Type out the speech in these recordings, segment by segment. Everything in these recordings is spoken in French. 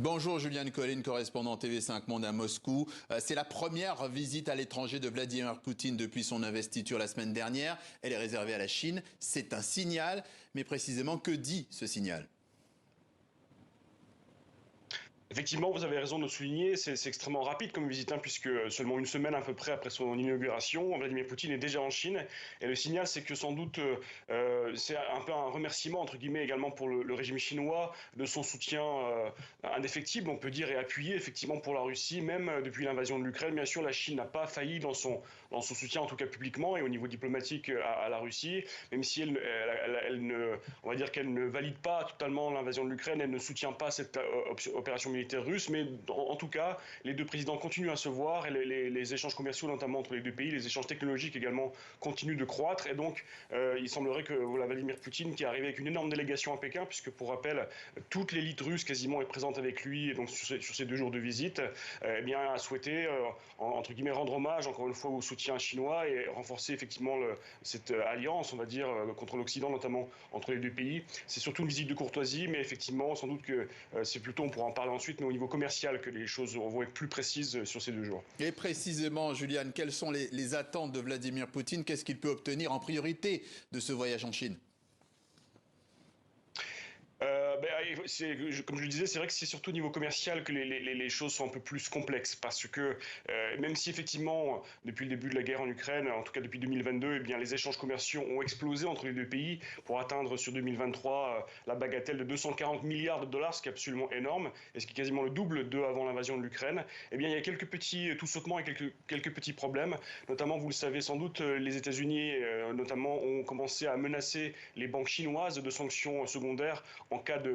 Bonjour Juliane Collin, correspondant TV5 Monde à Moscou. C'est la première visite à l'étranger de Vladimir Poutine depuis son investiture la semaine dernière. Elle est réservée à la Chine. C'est un signal, mais précisément, que dit ce signal ? Effectivement, vous avez raison de le souligner, c'est extrêmement rapide comme visite, puisque seulement une semaine à peu près après son inauguration, Vladimir Poutine est déjà en Chine. Et le signal, c'est que sans doute, c'est un peu un remerciement, entre guillemets, également pour le régime chinois, de son soutien indéfectible, on peut dire, et appuyé, effectivement, pour la Russie, même depuis l'invasion de l'Ukraine. Bien sûr, la Chine n'a pas failli dans son soutien, en tout cas publiquement, et au niveau diplomatique à la Russie, même si on va dire qu'elle ne valide pas totalement l'invasion de l'Ukraine, elle ne soutient pas cette opération militaire russe, mais en tout cas, les deux présidents continuent à se voir et les échanges commerciaux, notamment entre les deux pays, les échanges technologiques également continuent de croître. Et donc, il semblerait que Vladimir Poutine, qui est arrivé avec une énorme délégation à Pékin, puisque pour rappel, toute l'élite russe quasiment est présente avec lui, et donc sur ces 2 jours de visite, eh bien, a souhaité, entre guillemets, rendre hommage encore une fois au soutien chinois et renforcer effectivement cette alliance, on va dire, contre l'Occident, notamment entre les deux pays. C'est surtout une visite de courtoisie, mais effectivement, sans doute que c'est plutôt, on pourra en parler ensuite, mais au niveau commercial que les choses vont être plus précises sur ces 2 jours. Et précisément, Juliane, quelles sont les attentes de Vladimir Poutine? Qu'est-ce qu'il peut obtenir en priorité de ce voyage en Chine? Comme je le disais, c'est vrai que c'est surtout au niveau commercial que les choses sont un peu plus complexes, parce que même si effectivement, depuis le début de la guerre en Ukraine, en tout cas depuis 2022, eh bien, les échanges commerciaux ont explosé entre les deux pays pour atteindre sur 2023 la bagatelle de 240 milliards de dollars, ce qui est absolument énorme, et ce qui est quasiment le double avant l'invasion de l'Ukraine. Eh bien, il y a quelques petits tout-sautements et quelques petits problèmes, notamment, vous le savez sans doute, les États-Unis notamment ont commencé à menacer les banques chinoises de sanctions secondaires en cas de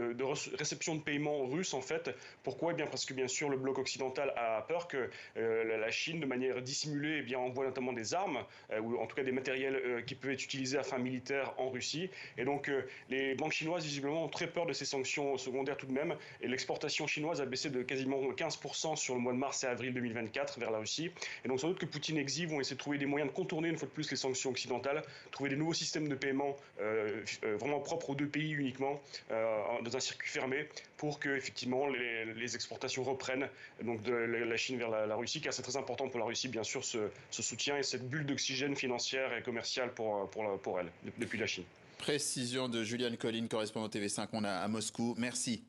réception de paiements russes, en fait. Pourquoi? Eh bien, parce que bien sûr le bloc occidental a peur que la Chine, de manière dissimulée, eh bien, envoie notamment des armes ou en tout cas des matériels qui peuvent être utilisés à fin militaire en Russie. Et donc les banques chinoises visiblement ont très peur de ces sanctions secondaires tout de même, et l'exportation chinoise a baissé de quasiment 15% sur le mois de mars et avril 2024 vers la Russie. Et donc sans doute que Poutine et Xi vont essayer de trouver des moyens de contourner une fois de plus les sanctions occidentales, trouver des nouveaux systèmes de paiement vraiment propres aux deux pays uniquement, dans un circuit fermé, pour que effectivement les exportations reprennent, donc de la Chine vers la Russie, car c'est très important pour la Russie, bien sûr, ce soutien et cette bulle d'oxygène financière et commerciale pour elle, depuis la Chine. Précision de Juliane Collin, correspondant TV5 Monde à Moscou. Merci.